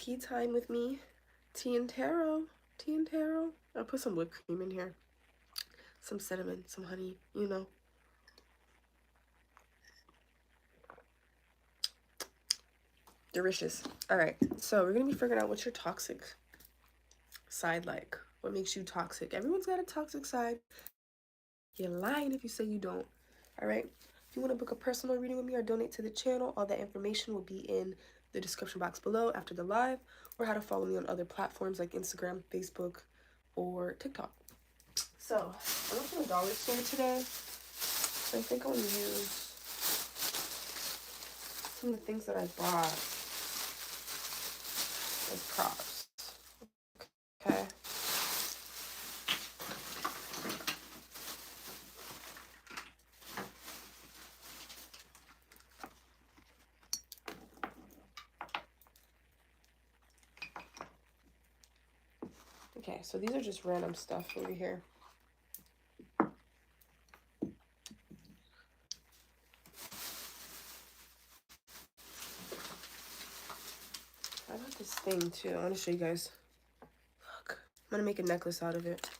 tea time with me. Tea and taro. Tea and taro. I'll put some whipped cream in here. Some cinnamon, some honey, you know. Delicious. Alright, so we're going to be figuring out what's your toxic side like. What makes you toxic? Everyone's got a toxic side. You're lying if you say you don't. Alright? If you want to book a personal reading with me or donate to the channel, all that information will be in the description box below after the live, or how to follow me on other platforms like Instagram, Facebook, or TikTok. So, I went to the dollar store today, so I think I'm going to use some of the things that I bought as props. Okay. Okay, so these are just random stuff over here. I got this thing too. I want to show you guys. Look, I'm going to make a necklace out of it.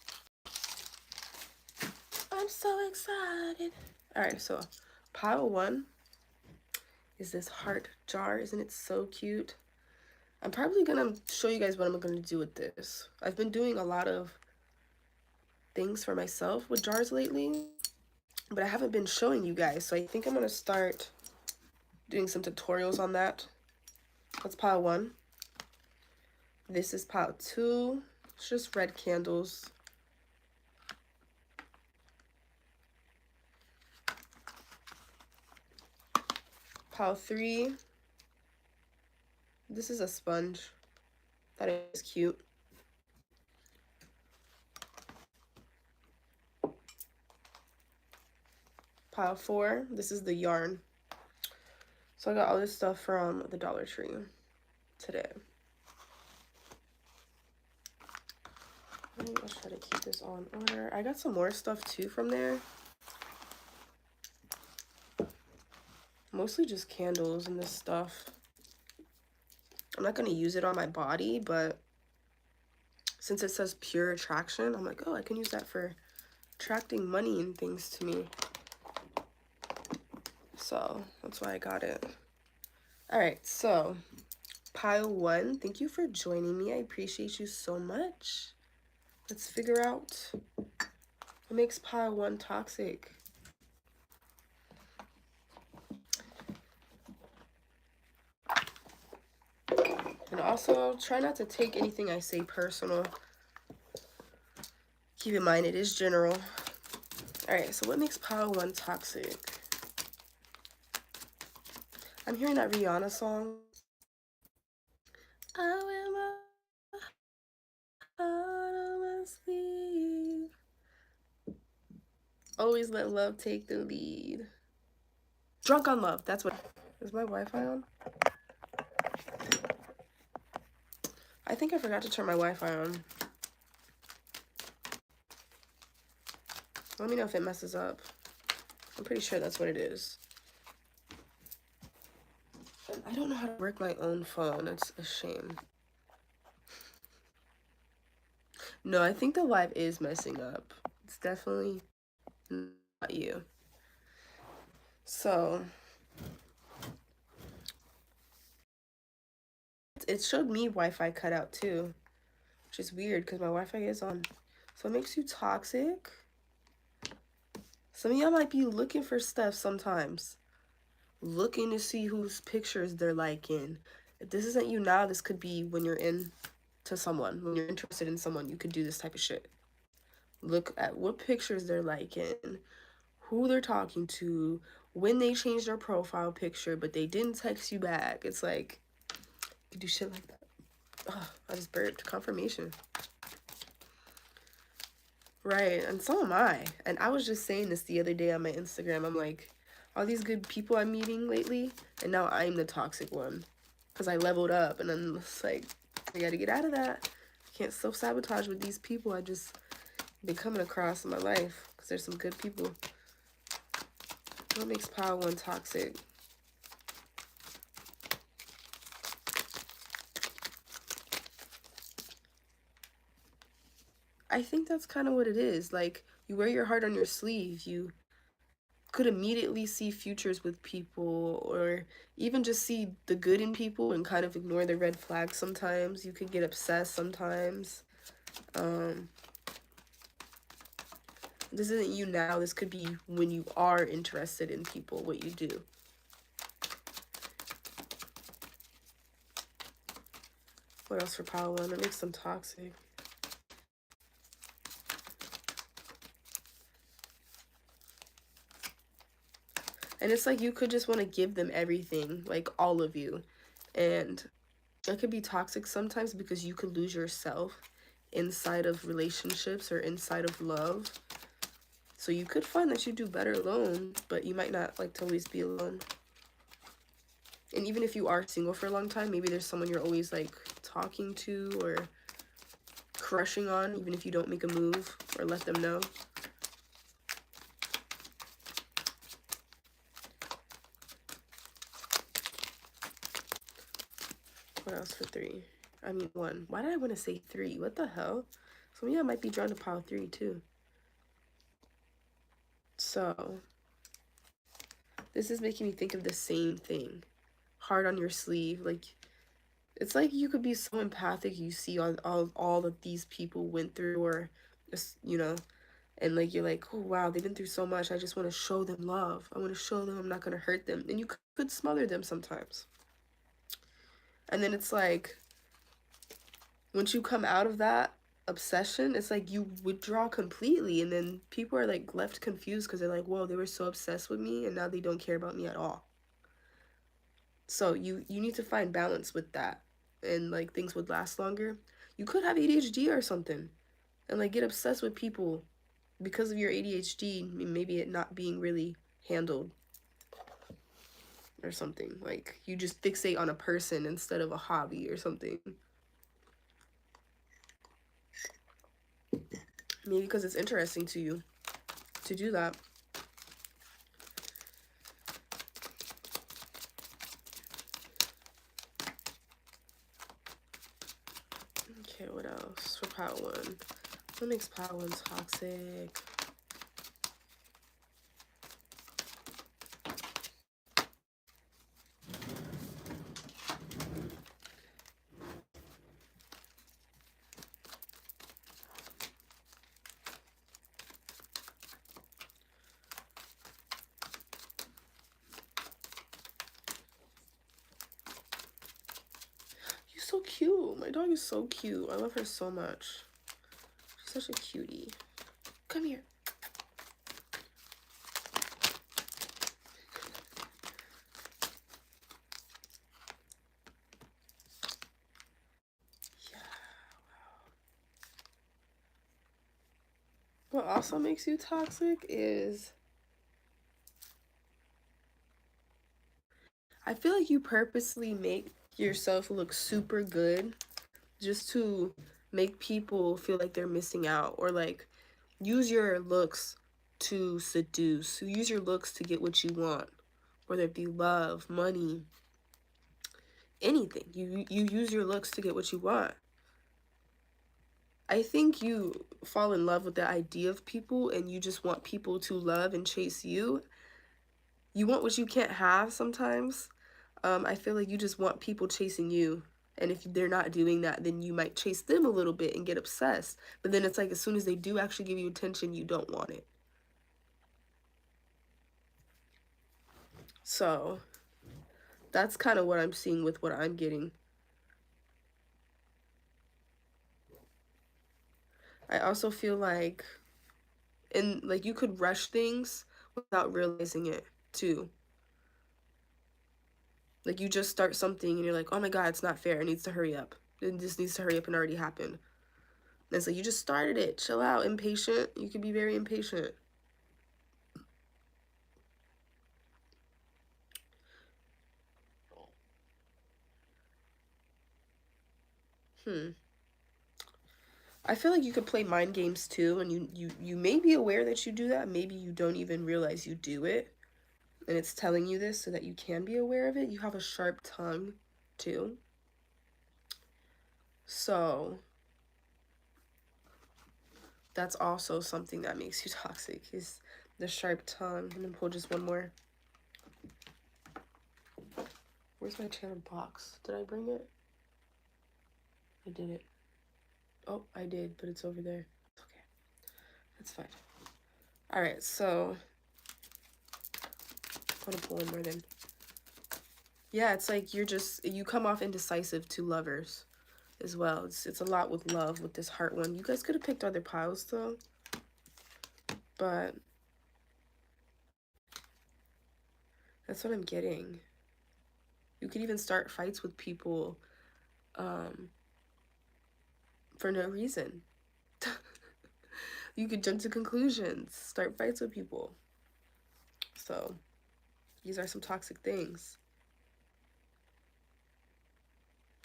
I'm so excited. Alright, so pile 1 is this heart jar. Isn't it so cute? I'm probably going to show you guys what I'm going to do with this. I've been doing a lot of things for myself with jars lately, but I haven't been showing you guys, so I think I'm going to start doing some tutorials on that. That's pile 1. This is pile 2. It's just red candles. Pile 3. This is a sponge. That is cute. Pile 4. This is the yarn. So I got all this stuff from the Dollar Tree today. Let's try to keep this all in order. I got some more stuff too from there. Mostly just candles and this stuff. I'm not going to use it on my body, but since it says pure attraction, I'm like, oh, I can use that for attracting money and things to me. So that's why I got it. All right, so pile 1, thank you for joining me. I appreciate you so much. Let's figure out what makes pile 1 toxic. And also, try not to take anything I say personal. Keep in mind, it is general. Alright, so what makes pile 1 toxic? I'm hearing that Rihanna song. I wear my heart on my sleeve. Always let love take the lead. Drunk on love, that's what. Is my Wi-Fi on? I think I forgot to turn my Wi-Fi on. Let me know if it messes up. I'm pretty sure that's what it is. And I don't know how to work my own phone. It's a shame. No, I think the live is messing up. It's definitely not you. So it showed me Wi-Fi cut out too, which is weird because my Wi-Fi is on. So it makes you toxic. Some of y'all might be looking for stuff sometimes, looking to see whose pictures they're liking. If this isn't you now, this could be when you're into someone, when you're interested in someone. You could do this type of shit. Look at what pictures they're liking, who they're talking to, when they changed their profile picture but they didn't text you back. It's like, you could do shit like that. Oh, I just burped. Confirmation. Right, and so am I. And I was just saying this the other day on my Instagram. I'm like, all these good people I'm meeting lately, and now I'm the toxic one. Because I leveled up, and I'm just like, I gotta get out of that. I can't self-sabotage with these people I just been coming across in my life. Because there's some good people. What makes pile 1 toxic? I think that's kind of what it is. Like, you wear your heart on your sleeve. You could immediately see futures with people, or even just see the good in people and kind of ignore the red flags sometimes. You could get obsessed sometimes. This isn't you now. This could be when you are interested in people, what you do. What else for pile one? That makes them toxic. And it's like you could just want to give them everything, like all of you. And it could be toxic sometimes because you could lose yourself inside of relationships or inside of love. So you could find that you do better alone, but you might not like to always be alone. And even if you are single for a long time, maybe there's someone you're always like talking to or crushing on, even if you don't make a move or let them know. What else for 3? I mean 1. Why did I want to say 3? What the hell? So yeah, I might be drawn to pile 3 too. So this is making me think of the same thing. Heart on your sleeve. Like, it's like you could be so empathic. You see all that these people went through, or just, you know, and like you're like, oh wow, they've been through so much. I just want to show them love. I want to show them I'm not going to hurt them. And you could smother them sometimes. And then it's like, once you come out of that obsession, it's like you withdraw completely, and then people are like left confused because they're like, whoa, they were so obsessed with me and now they don't care about me at all. So you need to find balance with that, and like things would last longer. You could have ADHD or something and like get obsessed with people because of your ADHD, maybe it not being really handled or something. Like you just fixate on a person instead of a hobby or something. Maybe because it's interesting to you to do that. Okay, what else for pile 1? What makes pile 1 toxic? You're so cute. My dog is so cute. I love her so much. She's such a cutie. Come here. Yeah. What also makes you toxic is, I feel like you purposely make yourself look super good just to make people feel like they're missing out, or like use your looks to seduce. Use your looks to get what you want, whether it be love, money, anything. You use your looks to get what you want. I think you fall in love with the idea of people and you just want people to love and chase you. You want what you can't have sometimes. I feel like you just want people chasing you. And if they're not doing that, then you might chase them a little bit and get obsessed. But then it's like as soon as they do actually give you attention, you don't want it. So that's kind of what I'm seeing with what I'm getting. I also feel like, and like you could rush things without realizing it too. Like you just start something and you're like, oh my God, it's not fair. It needs to hurry up. It just needs to hurry up and already happened. And it's like, you just started it. Chill out. Impatient. You can be very impatient. I feel like you could play mind games too, and you may be aware that you do that. Maybe you don't even realize you do it, and it's telling you this so that you can be aware of it. You have a sharp tongue too. So That's also something that makes you toxic, is the sharp tongue. And then pull just one more. Where's my channel box? Did I bring it? I didn't. Oh, I did, but it's over there. Okay, that's fine. All right, so I'm gonna pull one more then. Yeah, it's like you come off indecisive to lovers as well. It's a lot with love with this heart one. You guys could have picked other piles though, but that's what I'm getting. You could even start fights with people for no reason. You could jump to conclusions, start fights with people. So these are some toxic things.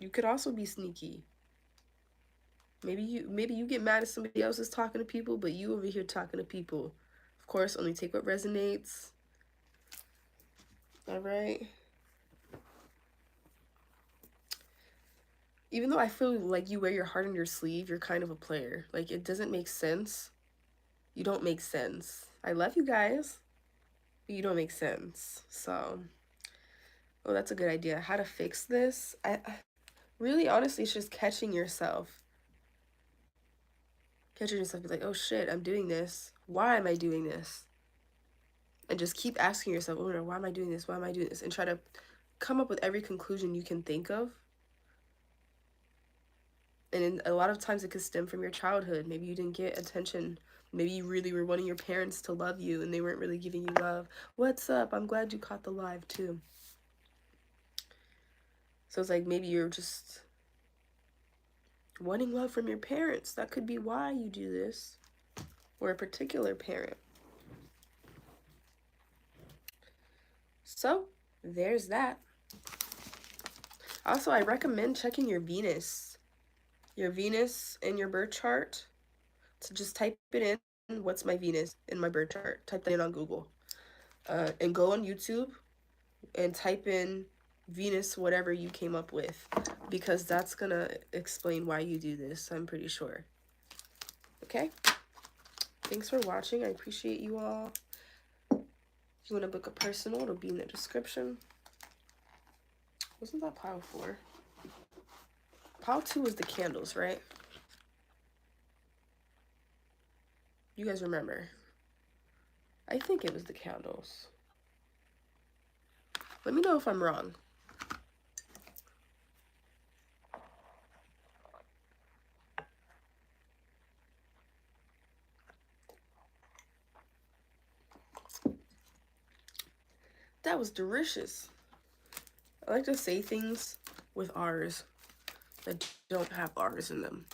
You could also be sneaky. Maybe you get mad at somebody else is talking to people, but you over here talking to people. Of course, only take what resonates. All right. Even though I feel like you wear your heart on your sleeve, you're kind of a player. Like, it doesn't make sense. You don't make sense. I love you guys, but you don't make sense. So, oh, that's a good idea. How to fix this? I really, honestly, it's just catching yourself. Catching yourself, be like, oh shit, I'm doing this. Why am I doing this? And just keep asking yourself, oh no, why am I doing this? Why am I doing this? And try to come up with every conclusion you can think of. And a lot of times it could stem from your childhood. Maybe you didn't get attention. Maybe you really were wanting your parents to love you and they weren't really giving you love. What's up? I'm glad you caught the live too. So it's like maybe you're just wanting love from your parents. That could be why you do this. Or a particular parent. So there's that. Also, I recommend checking your Venus. Your Venus in your birth chart. So just type it in. What's my Venus in my birth chart? Type that in on Google. And go on YouTube and type in Venus, whatever you came up with. Because that's going to explain why you do this, I'm pretty sure. Okay? Thanks for watching. I appreciate you all. If you want to book a personal, it'll be in the description. Wasn't that pile 4? Pile 2 was the candles, right? You guys remember? I think it was the candles. Let me know if I'm wrong. That was delicious. I like to say things with R's that don't have R's in them.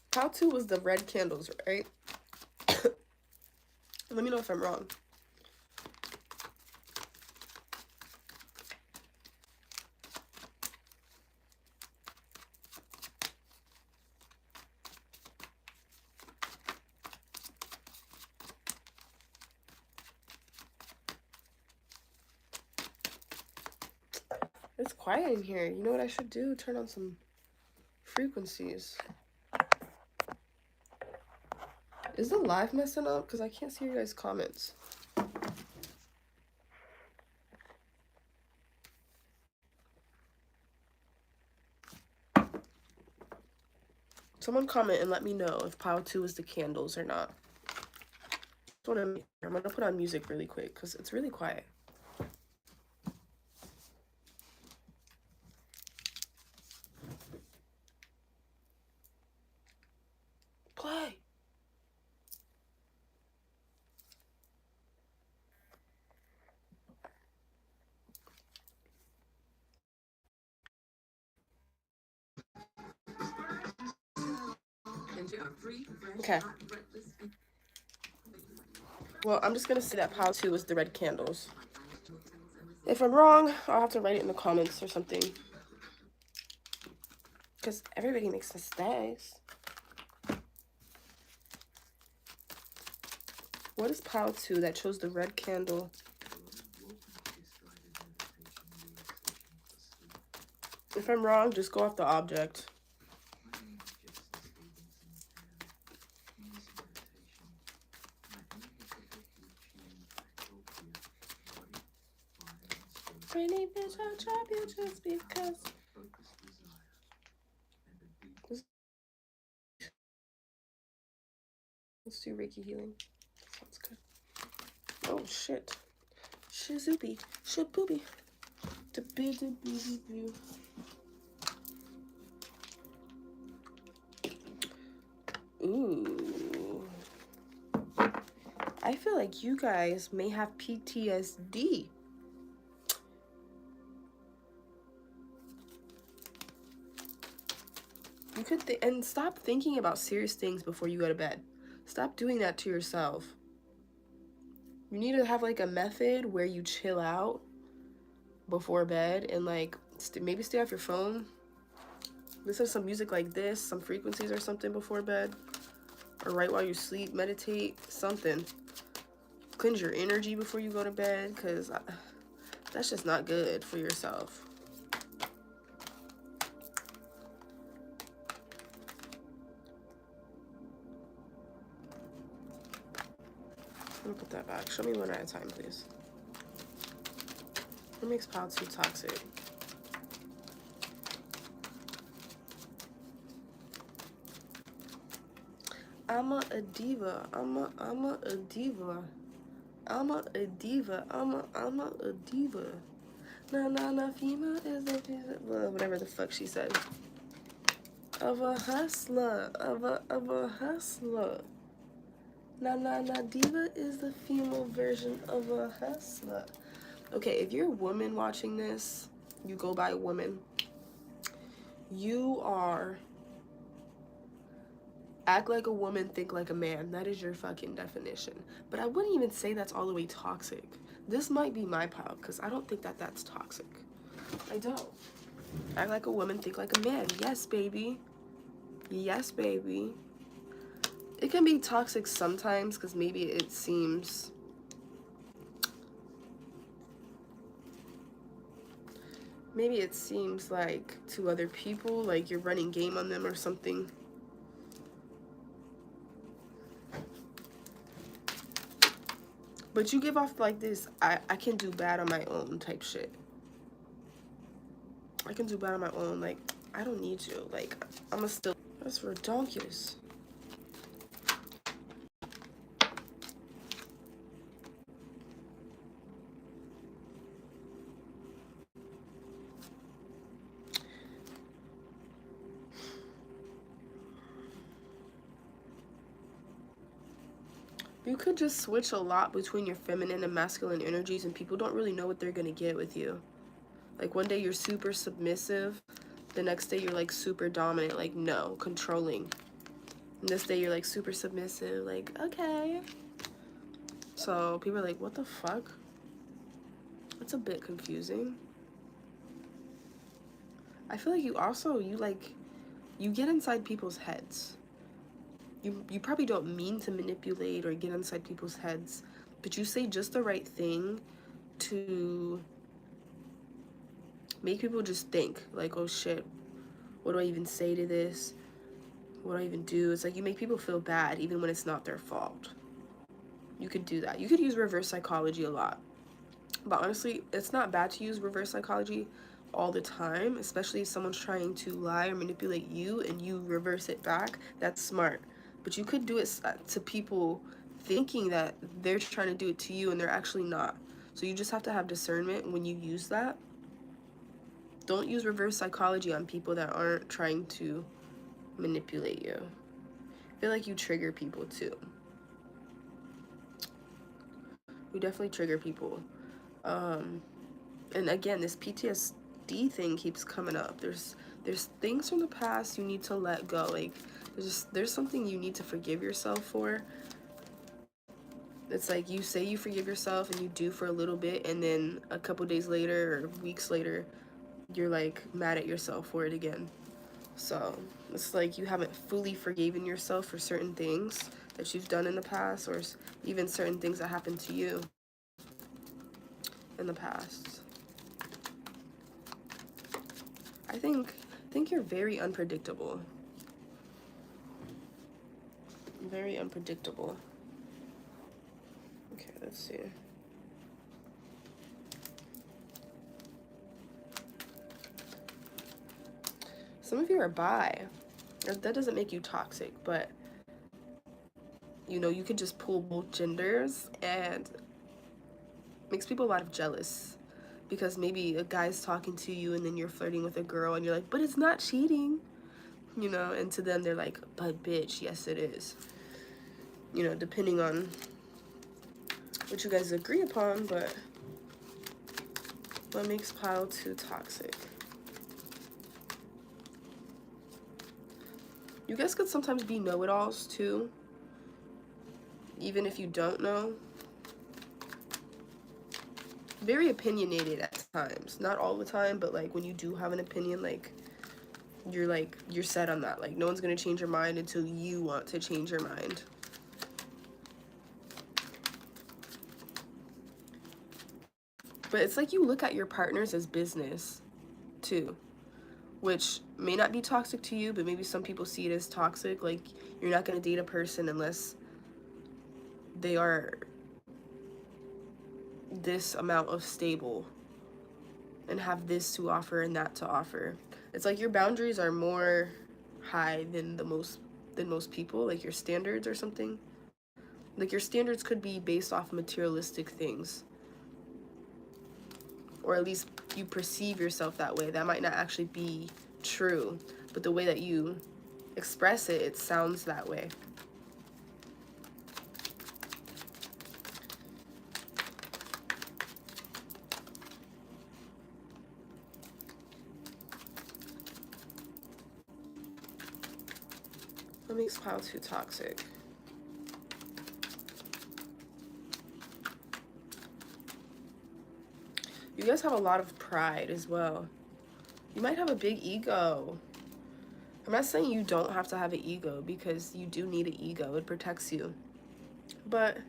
Pile 2 was the red candles, right? Let me know if I'm wrong. It's quiet in here. You know what I should do? Turn on some frequencies. Is the live messing up? Because I can't see your guys' comments. Someone comment and let me know if pile 2 is the candles or not. I'm going to put on music really quick because it's really quiet. Play. Okay. Well, I'm just going to say that pile 2 is the red candles. If I'm wrong, I'll have to write it in the comments or something. Because everybody makes mistakes. What is pile 2 that chose the red candle? If I'm wrong, just go off the object. Pretty bitch, I'll chop you just because. Let's do Reiki healing. Sounds good. Oh shit. Shizoopy. Shaboopy. Ooh. I feel like you guys may have PTSD. You could and stop thinking about serious things before you go to bed. Stop doing that to yourself. You need to have like a method where you chill out before bed and like maybe stay off your phone. Listen to some music like this, some frequencies or something before bed, or right while you sleep, meditate, something. Cleanse your energy before you go to bed, because that's just not good for yourself. Let me put that back. Show me one at a time, please. What makes Pal too toxic? I'm a diva. I'm a diva. I'm a diva. I'm a diva. Na female is a whatever the fuck she said. Of a hustler. Of a hustler. Na diva is the female version of a hustler. Okay, if you're a woman watching this, you go by woman. You are act like a woman, think like a man. That is your fucking definition. But I wouldn't even say that's all the way toxic. This might be my pile, because I don't think that that's toxic. I don't. Act like a woman, think like a man. Yes, baby. Yes, baby. It can be toxic sometimes, because maybe it seems... Maybe it seems like to other people, like you're running game on them or something. But you give off like this, I can do bad on my own type shit. I can do bad on my own. Like, I don't need you. Like, I'm a still... That's redonkulous. You could just switch a lot between your feminine and masculine energies, and people don't really know what they're gonna get with you. Like, one day you're super submissive, the next day you're like super dominant, like no, controlling. And this day you're like super submissive, like okay. So people are like, what the fuck? That's a bit confusing. I feel like you get inside people's heads. You probably don't mean to manipulate or get inside people's heads, but you say just the right thing to make people just think, like, oh shit, what do I even say to this? What do I even do? It's like you make people feel bad even when it's not their fault. You could do that. You could use reverse psychology a lot. But honestly, it's not bad to use reverse psychology all the time, especially if someone's trying to lie or manipulate you and you reverse it back. That's smart. But you could do it to people thinking that they're trying to do it to you and they're actually not. So you just have to have discernment when you use that. Don't use reverse psychology on people that aren't trying to manipulate you. I feel like you trigger people too. You definitely trigger people. And again, this PTSD thing keeps coming up. There's things from the past you need to let go. Like there's something you need to forgive yourself for. It's like you say you forgive yourself and you do for a little bit, and then a couple days later or weeks later, you're like mad at yourself for it again. So it's like you haven't fully forgiven yourself for certain things that you've done in the past, or even certain things that happened to you in the past. I think you're very unpredictable. Very unpredictable. Okay, let's see. Some of you are bi. That doesn't make you toxic, but you know, you could just pull both genders and makes people a lot of jealous, because maybe a guy's talking to you and then you're flirting with a girl and you're like, but it's not cheating, you know, and to them they're like, but bitch, yes it is, you know, depending on what you guys agree upon. But what makes pile 2 toxic? You guys could sometimes be know-it-alls too, even if you don't know. Very opinionated at times, not all the time, but like when you do have an opinion, like you're set on that. Like no one's gonna change your mind until you want to change your mind. But it's like you look at your partners as business too, which may not be toxic to you, but maybe some people see it as toxic. Like you're not gonna date a person unless they are this amount of stable and have this to offer and that to offer. It's like your boundaries are more high than most people, like your standards or something. Like your standards could be based off materialistic things, or at least you perceive yourself that way. That might not actually be true, but the way that you express it, it sounds that way. What makes pile 2 toxic? You guys have a lot of pride as well. You might have a big ego. I'm not saying you don't have to have an ego, because you do need an ego. It protects you. But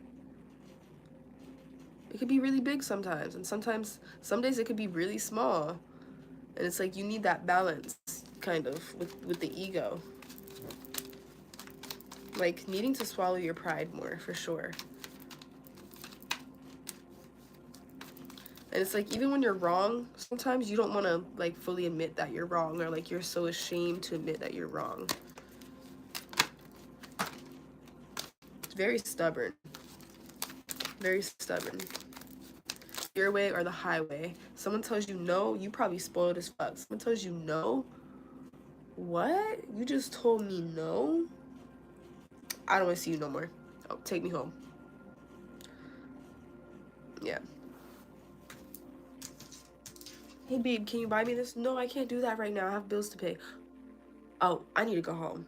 it could be really big sometimes, and sometimes, some days it could be really small. And it's like you need that balance, kind of, with the ego. Like needing to swallow your pride more, for sure. And it's like, even when you're wrong, sometimes you don't want to like fully admit that you're wrong, or like you're so ashamed to admit that you're wrong. It's very stubborn. Very stubborn. Your way or the highway. Someone tells you no, you probably spoiled as fuck. Someone tells you no. What? You just told me no? I don't want to see you no more. Oh, take me home. Yeah. Hey babe, can you buy me this? No, I can't do that right now. I have bills to pay. Oh, I need to go home.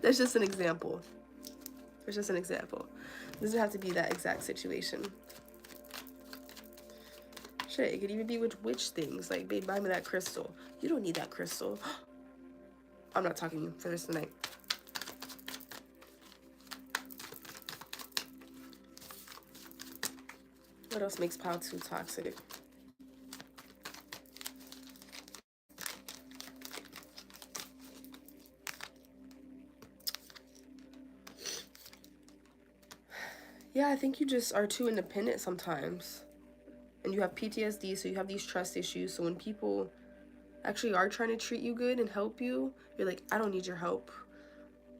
That's just an example. It's just an example. It doesn't have to be that exact situation. Shit, it could even be with witch things. Like, babe, buy me that crystal. You don't need that crystal. I'm not talking to you for the rest of the night. What else makes pile 2 toxic? Yeah, I think you just are too independent sometimes. And you have PTSD, so you have these trust issues. So when people actually are trying to treat you good and help you, you're like, I don't need your help.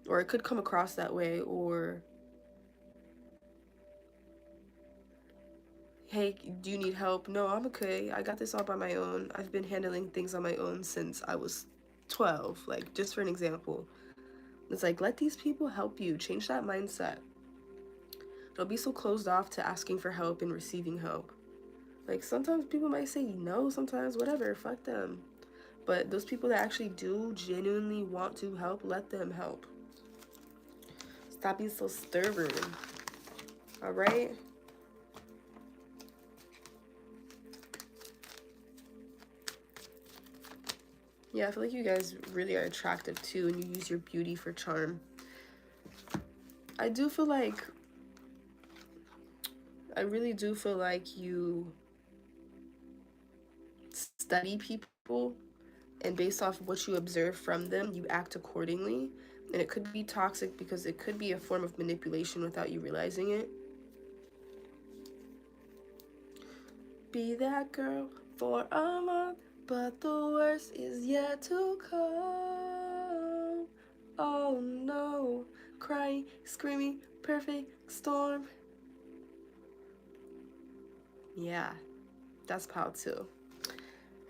Or it could come across that way. Or, hey, do you need help? No, I'm okay. I got this all by my own. I've been handling things on my own since I was 12. Like, just for an example. It's like, let these people help you. Change that mindset. Don't be so closed off to asking for help and receiving help. Like, sometimes people might say no, sometimes whatever, fuck them. But those people that actually do genuinely want to help, let them help. Stop being so stubborn. Alright? Yeah, I feel like you guys really are attractive too, and you use your beauty for charm. I do feel like, I really do feel like you study people, and based off what you observe from them, you act accordingly. And it could be toxic because it could be a form of manipulation without you realizing it. Be that girl for a month, but the worst is yet to come. Oh no, crying, screaming, perfect storm. Yeah, that's pile 2.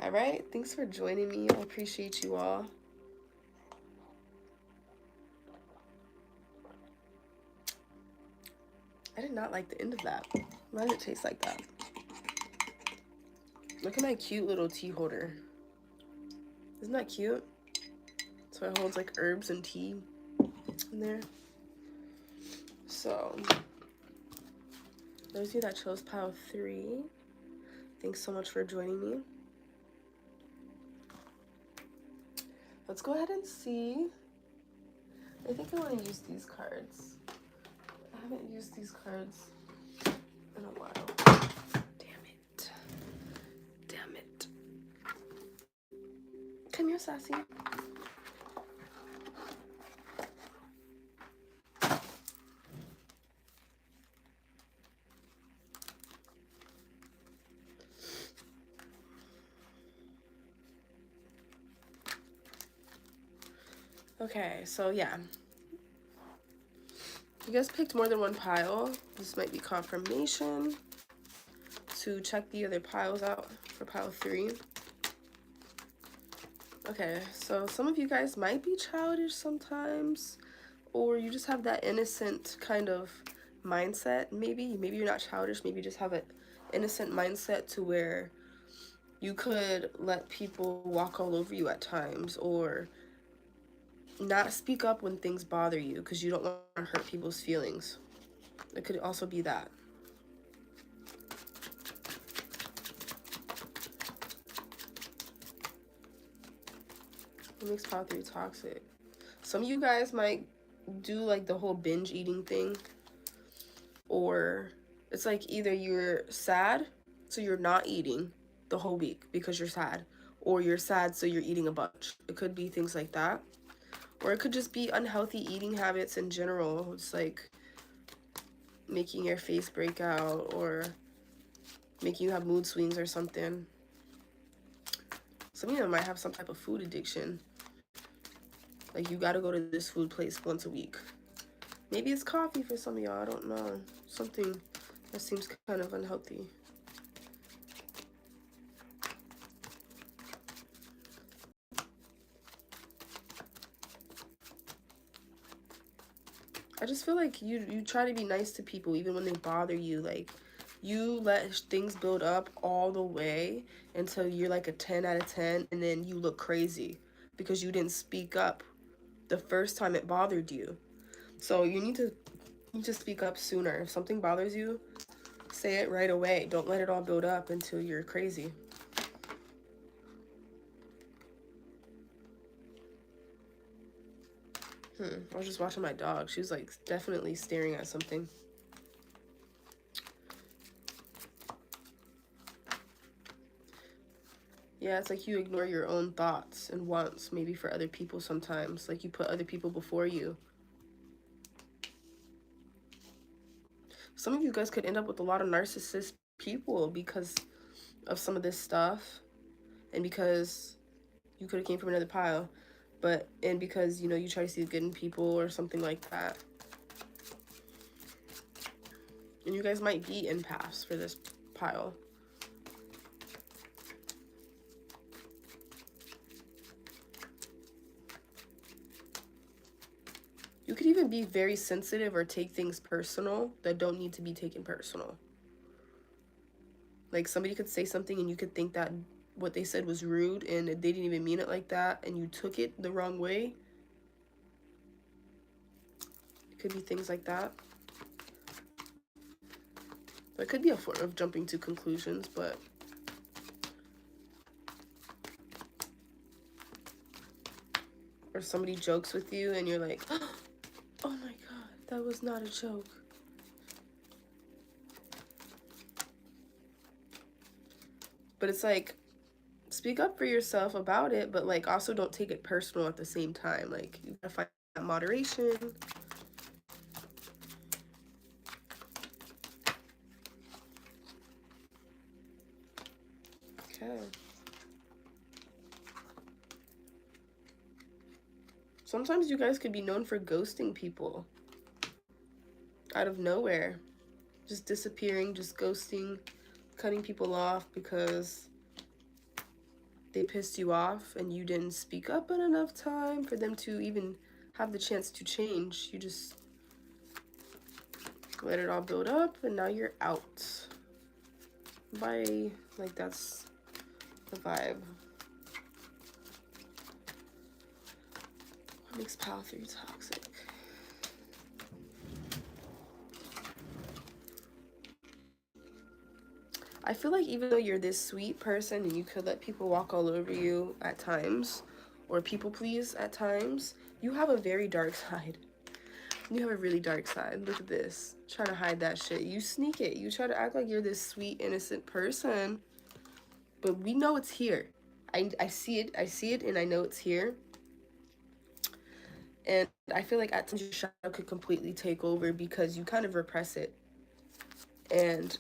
All right, thanks for joining me. I appreciate you all. I did not like the end of that. Why did it taste like that? Look at my cute little tea holder. Isn't that cute? So it holds like herbs and tea in there. So those of you that chose pile 3, thanks so much for joining me. Let's go ahead and see. I think I want to use these cards. I haven't used these cards in a while. Damn it. Damn it. Come here, Sassy. Okay, so yeah. If you guys picked more than one pile, this might be confirmation to check the other piles out for pile 3. Okay, so some of you guys might be childish sometimes, or you just have that innocent kind of mindset. Maybe you're not childish, maybe you just have an innocent mindset to where you could let people walk all over you at times, or not speak up when things bother you because you don't want to hurt people's feelings. It could also be that. What makes pile 3 toxic? Some of you guys might do like the whole binge eating thing, or it's like either you're sad so you're not eating the whole week because you're sad, or you're sad so you're eating a bunch. It could be things like that. Or it could just be unhealthy eating habits in general. It's like making your face break out or making you have mood swings or something. Some of them might have some type of food addiction. Like you gotta go to this food place once a week. Maybe it's coffee for some of y'all, I don't know. Something that seems kind of unhealthy. I just feel like you try to be nice to people even when they bother you. Like, you let things build up all the way until you're like a 10 out of 10, and then you look crazy because you didn't speak up the first time it bothered you. So you need to speak up sooner. If something bothers you, say it right away. Don't let it all build up until you're crazy. I was just watching my dog. She was like definitely staring at something. Yeah, it's like you ignore your own thoughts and wants maybe for other people sometimes. Like you put other people before you. Some of you guys could end up with a lot of narcissist people because of some of this stuff. And because you could have came from another pile. And because, you know, you try to see the good in people or something like that. And you guys might be empaths for this pile. You could even be very sensitive or take things personal that don't need to be taken personal. Like somebody could say something and you could think that what they said was rude and they didn't even mean it like that and you took it the wrong way. It could be things like that. That could be a form of jumping to conclusions, but or somebody jokes with you and you're like, oh my god, that was not a joke. But it's like speak up for yourself about it, but like also don't take it personal at the same time. Like you gotta find that moderation. Okay. Sometimes you guys could be known for ghosting people out of nowhere. Just disappearing, just ghosting, cutting people off because they pissed you off and you didn't speak up in enough time for them to even have the chance to change. You just let it all build up and now you're out. Bye. Like, that's the vibe. What makes pile 3 toxic? I feel like even though you're this sweet person and you could let people walk all over you at times, or people please at times, you have a very dark side. You have a really dark side. Look at this. Trying to hide that shit. You sneak it. You try to act like you're this sweet, innocent person, but we know it's here. I see it. I see it and I know it's here. And I feel like at times your shadow could completely take over because you kind of repress it. And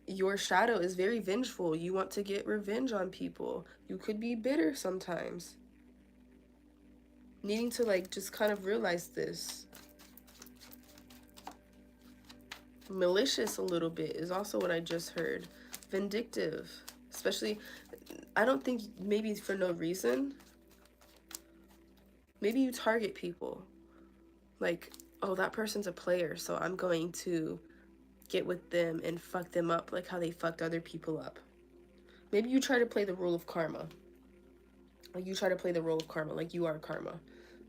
your shadow is very vengeful. You want to get revenge on people. You could be bitter sometimes. Needing to like just kind of realize this. Malicious a little bit is also what I just heard. Vindictive. Especially, I don't think maybe for no reason. Maybe you target people. Like, oh, that person's a player, so I'm going to get with them and fuck them up like how they fucked other people up. Maybe you try to play the role of karma. Like you try to play the role of karma, like you are karma.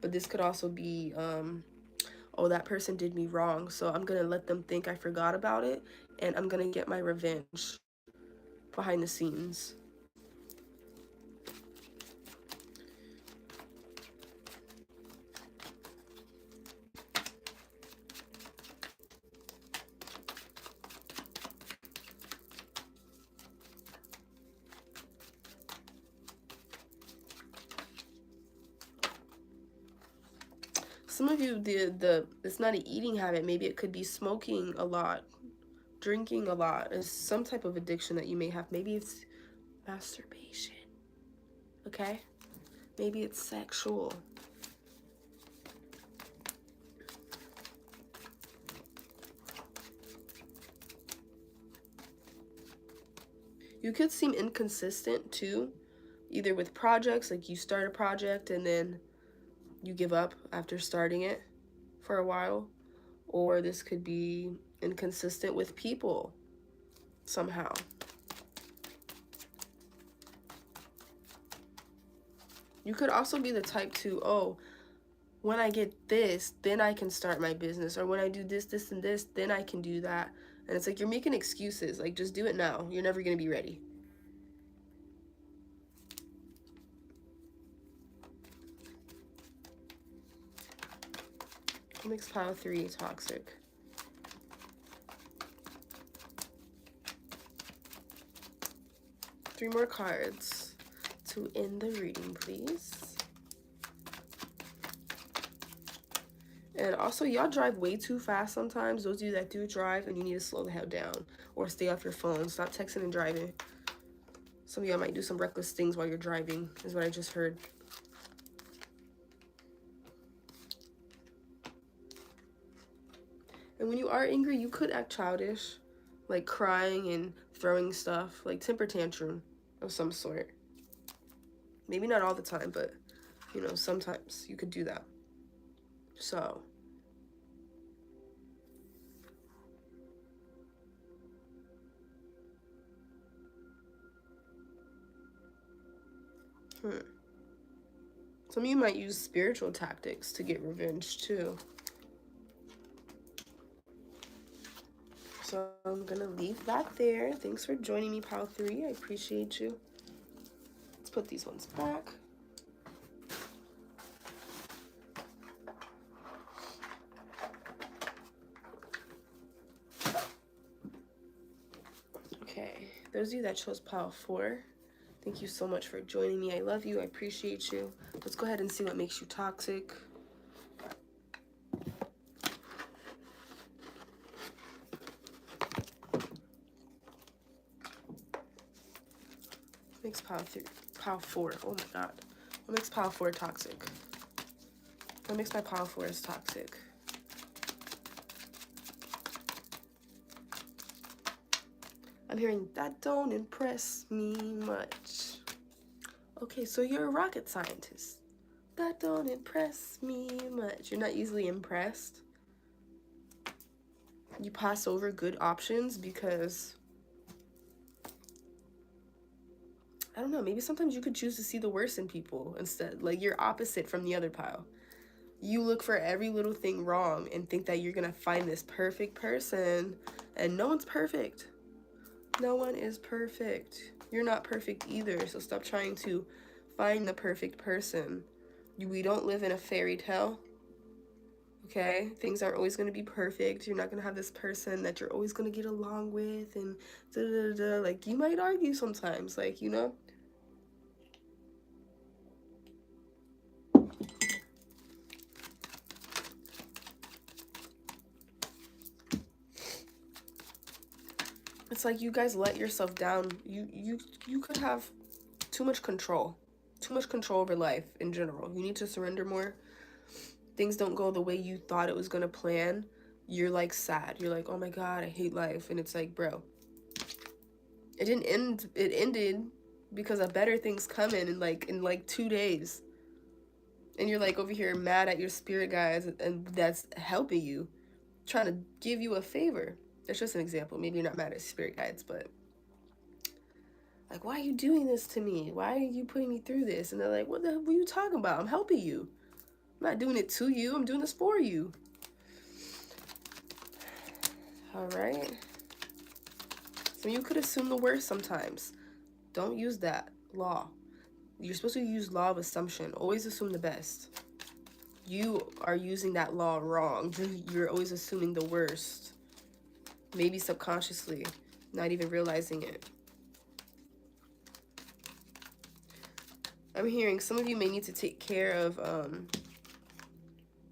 But this could also be, oh, that person did me wrong, so I'm gonna let them think I forgot about it, and I'm gonna get my revenge behind the scenes. Some of you, it's not an eating habit. Maybe it could be smoking a lot, drinking a lot. It's some type of addiction that you may have. Maybe it's masturbation. Okay? Maybe it's sexual. You could seem inconsistent too, either with projects, like you start a project and then you give up after starting it for a while, or this could be inconsistent with people somehow. You could also be the type to, oh, when I get this, then I can start my business, or when I do this, this, and this, then I can do that. And it's like you're making excuses. Like, just do it now. You're never going to be ready. What makes pile 3 toxic? Three more cards to end the reading, please. And also, y'all drive way too fast sometimes. Those of you that do drive, and you need to slow the hell down or stay off your phone. Stop texting and driving. Some of y'all might do some reckless things while you're driving, is what I just heard. And when you are angry, you could act childish, like crying and throwing stuff, like temper tantrum of some sort. Maybe not all the time, but, you know, sometimes you could do that. So, some of you might use spiritual tactics to get revenge too. So I'm gonna leave that there. Thanks for joining me, pile 3. I appreciate you. Let's put these ones back. Okay, those of you that chose pile 4, Thank you so much for joining me. I love you. I appreciate you. Let's go ahead and see what makes you toxic. What makes pile 4? Oh my god. What makes pile 4 toxic? What makes my pile 4 is toxic? I'm hearing that don't impress me much. Okay, so you're a rocket scientist. That don't impress me much. You're not easily impressed. You pass over good options because, I don't know, maybe sometimes you could choose to see the worst in people instead. Like, you're opposite from the other pile. You look for every little thing wrong and think that you're gonna find this perfect person, and no one's perfect. No one is perfect. You're not perfect either, so stop trying to find the perfect person. We don't live in a fairy tale, okay? Things aren't always going to be perfect. You're not going to have this person that you're always going to get along with and da-da-da-da. Like, you might argue sometimes, like, you know? It's like you guys let yourself down. You could have too much control over life in general. You need to surrender more. Things don't go the way you thought it was gonna plan. You're like sad. You're like, oh my god, I hate life. And it's like, bro, it didn't end. It ended because a better thing's coming in like 2 days. And you're like over here mad at your spirit guides, and that's helping you, trying to give you a favor. That's just an example. Maybe you're not mad at spirit guides, but like, why are you doing this to me? Why are you putting me through this? And they're like, what the hell are you talking about? I'm helping you. I'm not doing it to you. I'm doing this for you. All right. So you could assume the worst sometimes. Don't use that law. You're supposed to use law of assumption. Always assume the best. You are using that law wrong. You're always assuming the worst. Maybe subconsciously, not even realizing it. I'm hearing some of you may need to take care of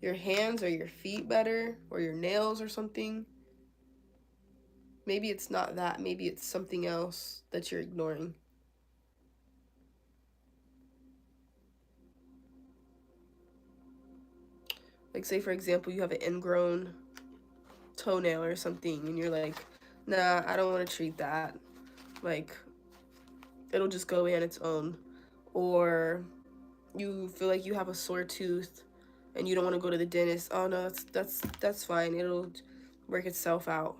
your hands or your feet better, or your nails or something. Maybe it's not that. Maybe it's something else that you're ignoring. Like, say, for example, you have an ingrown toenail or something, and you're like, nah, I don't want to treat that. Like, it'll just go away on its own. Or you feel like you have a sore tooth and you don't want to go to the dentist. Oh no, that's fine. It'll work itself out.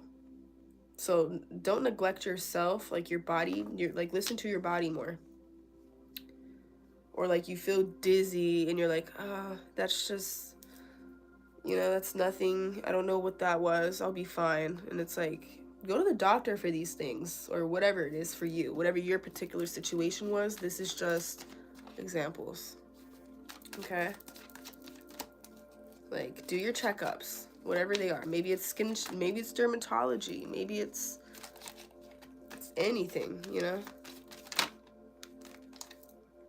So don't neglect yourself, like your body. You're like, listen to your body more. Or like you feel dizzy and you're like, that's just, you know, that's nothing. I don't know what that was. I'll be fine. And it's like, go to the doctor for these things, or whatever it is for you, whatever your particular situation was. This is just examples. Okay? Like, do your checkups, whatever they are. Maybe it's skin, maybe it's dermatology, maybe it's anything, you know?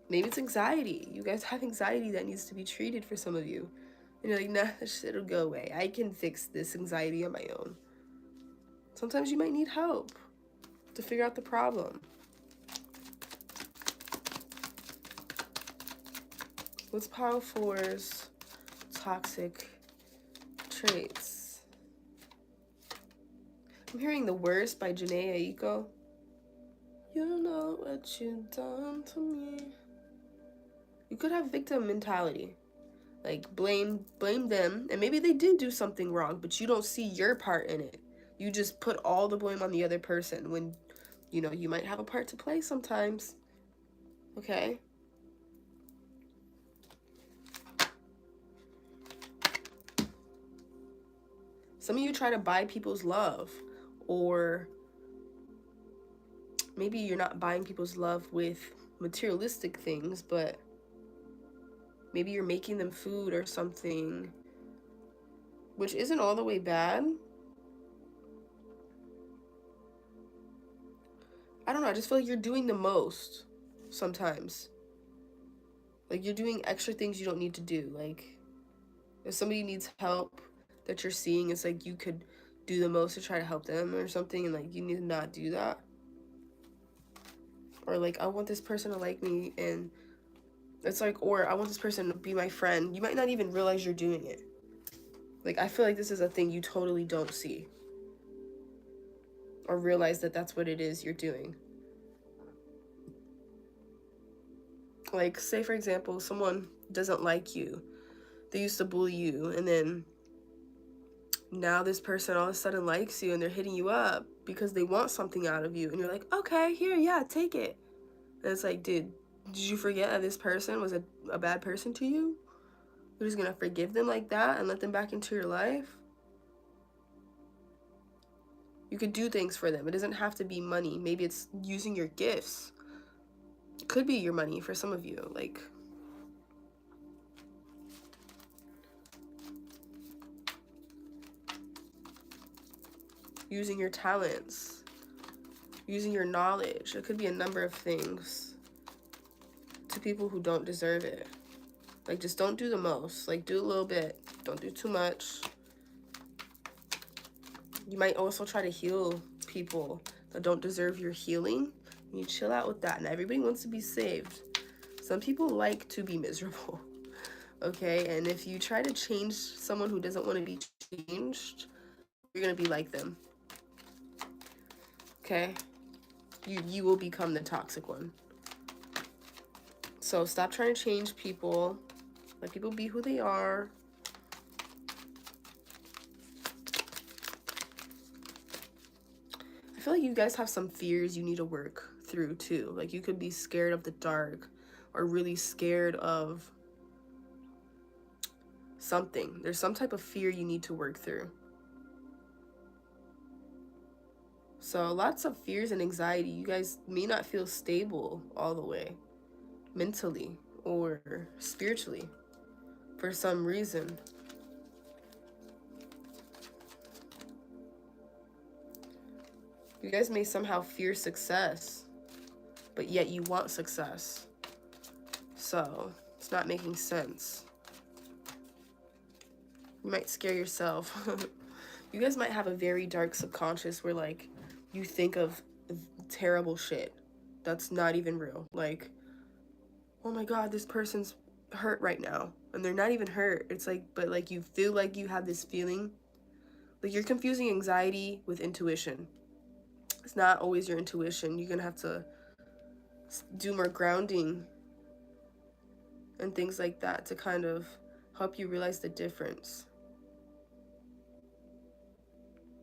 Maybe it's anxiety. You guys have anxiety that needs to be treated for some of you. And you're like, nah, it'll go away. I can fix this anxiety on my own. Sometimes you might need help to figure out the problem. What's pile 4's toxic traits? I'm hearing The Worst by Janae Aiko. You know what you've done to me. You could have victim mentality. Like, blame them, and maybe they did do something wrong, but you don't see your part in it. You just put all the blame on the other person when, you know, you might have a part to play sometimes. Okay? Some of you try to buy people's love, or maybe you're not buying people's love with materialistic things, but maybe you're making them food or something, which isn't all the way bad. I don't know, I just feel like you're doing the most. sometimes. Like, you're doing extra things you don't need to do. Like, if somebody needs help that you're seeing, it's like you could do the most to try to help them or something, and like you need to not do that. Or like, I want this person to like me, and it's like, or I want this person to be my friend. You might not even realize you're doing it. Like, I feel like this is a thing you totally don't see or realize that that's what it is you're doing. Like, say for example, someone doesn't like you. They used to bully you, and then now this person all of a sudden likes you, and they're hitting you up because they want something out of you, and you're like, okay, here, yeah, take it. And it's like, dude, did you forget that this person was a bad person to you? You're just gonna forgive them like that and let them back into your life? You could do things for them. It doesn't have to be money. Maybe it's using your gifts. It could be your money for some of you. Like, using your talents, using your knowledge. It could be a number of things to people who don't deserve it. Like, just don't do the most. Like, do a little bit. Don't do too much. You might also try to heal people that don't deserve your healing. You chill out with that. And everybody wants to be saved. Some people like to be miserable. Okay? And if you try to change someone who doesn't want to be changed, you're going to be like them. Okay? You will become the toxic one. So stop trying to change people. Let people be who they are. I feel like you guys have some fears you need to work through too. Like, you could be scared of the dark or really scared of something. There's some type of fear you need to work through. So lots of fears and anxiety. You guys may not feel stable all the way, mentally or spiritually, for some reason. You guys may somehow fear success, but yet you want success. So it's not making sense. You might scare yourself. You guys might have a very dark subconscious where, like, you think of terrible shit that's not even real. Like, oh my god, this person's hurt right now. And they're not even hurt. It's like, but like, you feel like you have this feeling. Like, you're confusing anxiety with intuition. It's not always your intuition. You're gonna have to do more grounding and things like that to kind of help you realize the difference.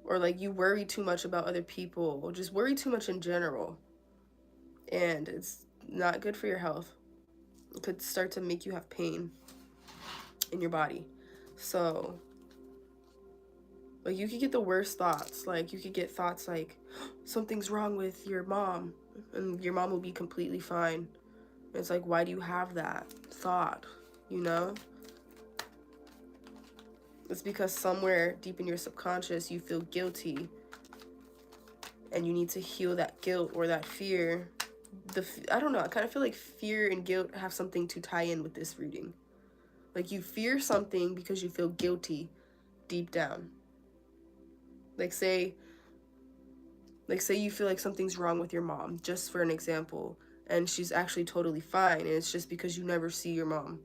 Or like, you worry too much about other people, or just worry too much in general, and it's not good for your health. It could start to make you have pain in your body. So like, you could get the worst thoughts. Like, you could get thoughts like, something's wrong with your mom, and your mom will be completely fine. It's like, why do you have that thought, you know? It's because somewhere deep in your subconscious you feel guilty, and you need to heal that guilt or that fear. I don't know, I kind of feel like fear and guilt have something to tie in with this reading. Like, you fear something because you feel guilty deep down. Like, say you feel like something's wrong with your mom, just for an example, and she's actually totally fine, and it's just because you never see your mom.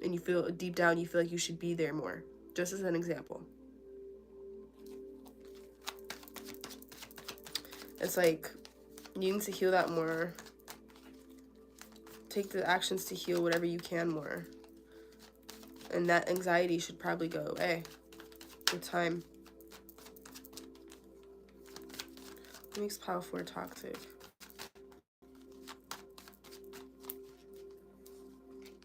And you feel, deep down, you feel like you should be there more. Just as an example. It's like, you need to heal that more. Take the actions to heal whatever you can more. And that anxiety should probably go away with time. What makes pile 4 toxic?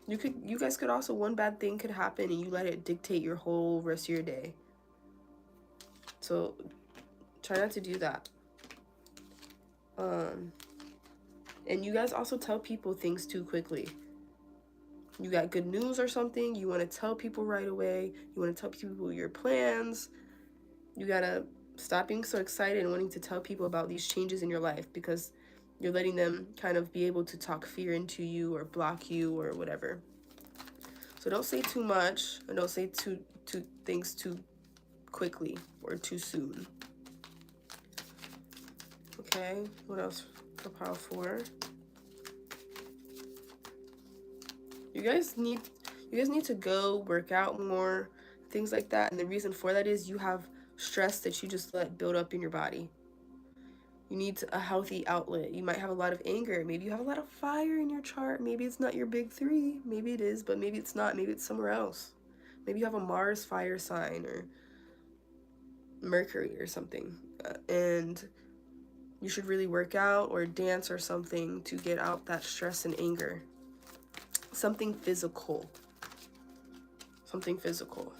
You guys could also, one bad thing could happen and you let it dictate your whole rest of your day. So try not to do that. And you guys also tell people things too quickly. You got good news or something, you want to tell people right away. You want to tell people your plans. You gotta stop being so excited and wanting to tell people about these changes in your life, because You're letting them kind of be able to talk fear into you or block you or whatever. So don't say too much, and don't say too things too quickly or too soon. Okay, what else for pile 4? You guys need to go work out more, things like that. And the reason for that is you have stress that you just let build up in your body. You need a healthy outlet. You might have a lot of anger. Maybe you have a lot of fire in your chart. Maybe it's not your big 3. Maybe it is, but maybe it's not. Maybe it's somewhere else. Maybe you have a Mars fire sign or Mercury or something. And you should really work out or dance or something to get out that stress and anger. Something physical. Something physical.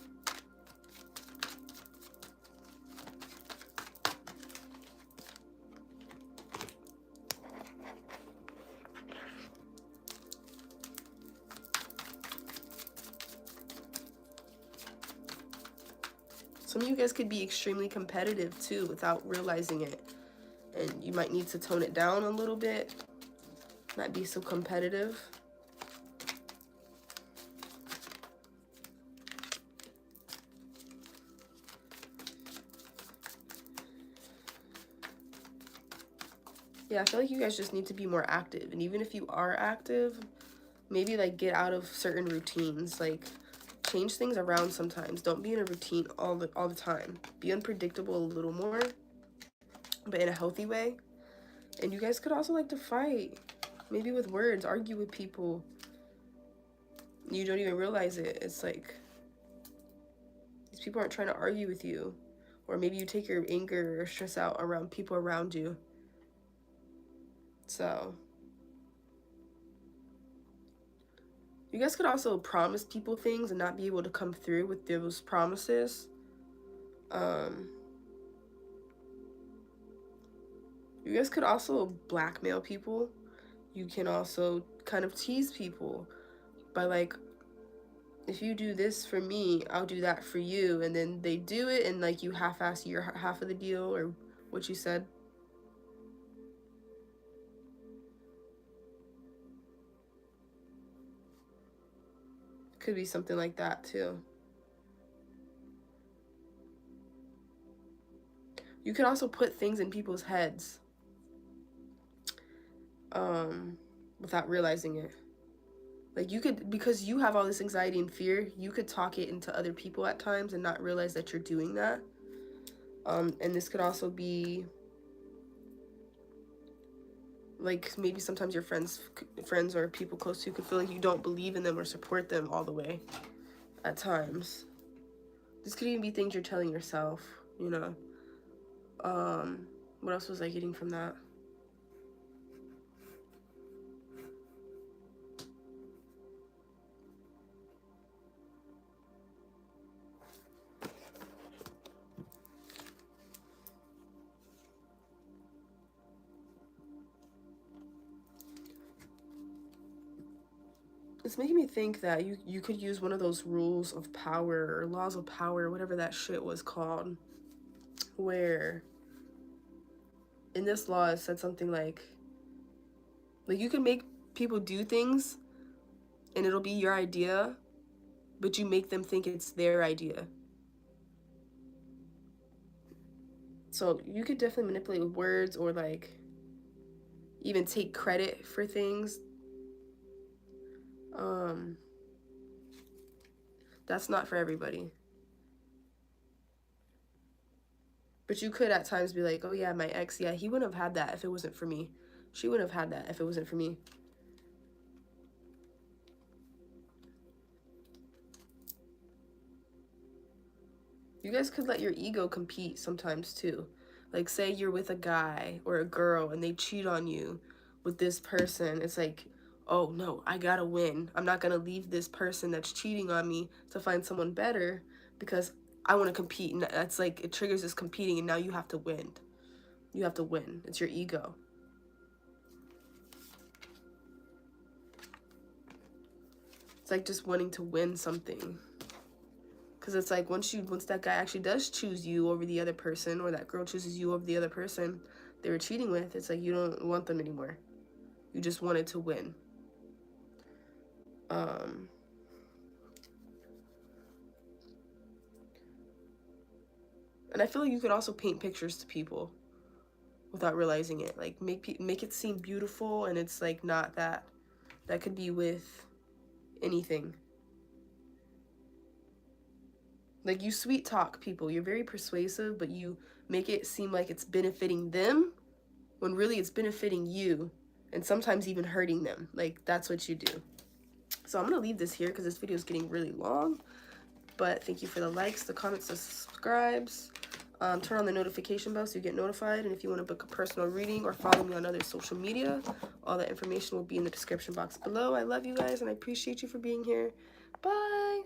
Some of you guys could be extremely competitive too without realizing it. And you might need to tone it down a little bit. Not be so competitive. Yeah, I feel like you guys just need to be more active. And even if you are active, maybe like get out of certain routines. Like change things around sometimes. Don't be in a routine all the time. Be unpredictable a little more, but in a healthy way. And you guys could also like to fight. Maybe with words, argue with people. You don't even realize it. It's like these people aren't trying to argue with you. Or maybe you take your anger or stress out around people around you. So you guys could also promise people things and not be able to come through with those promises. You guys could also blackmail people. You can also kind of tease people by like, if you do this for me, I'll do that for you. And then they do it and like you half-ass your half of the deal or what you said. Could be something like that too. You can also put things in people's heads without realizing it. Like you could, because you have all this anxiety and fear, you could talk it into other people at times and not realize that you're doing that. And this could also be like maybe sometimes your friends or people close to you could feel like you don't believe in them or support them all the way at times. This could even be things you're telling yourself, you know. What else was I getting from that? It's making me think that you could use one of those rules of power or laws of power, whatever that shit was called, where in this law it said something like you can make people do things and it'll be your idea, but you make them think it's their idea. So you could definitely manipulate with words or like even take credit for things. That's not for everybody. But you could at times be like, oh yeah, my ex, yeah, he wouldn't have had that if it wasn't for me. She wouldn't have had that if it wasn't for me. You guys could let your ego compete sometimes too. Like say you're with a guy or a girl and they cheat on you with this person. It's like, oh no, I gotta win. I'm not gonna leave this person that's cheating on me to find someone better because I want to compete. And that's like, it triggers this competing and now you have to win. You have to win. It's your ego. It's like just wanting to win something. Because it's like once that guy actually does choose you over the other person, or that girl chooses you over the other person, they were cheating with, it's like you don't want them anymore. You just wanted to win. And I feel like you could also paint pictures to people without realizing it. Like make it seem beautiful, and it's like not that. That could be with anything. Like you sweet talk people. You're very persuasive, but you make it seem like it's benefiting them when really it's benefiting you, and sometimes even hurting them. Like that's what you do. So I'm gonna leave this here because this video is getting really long. But thank you for the likes, the comments, the subscribes. Turn on the notification bell so you get notified. And if you want to book a personal reading or follow me on other social media, all that information will be in the description box below. I love you guys and I appreciate you for being here. Bye.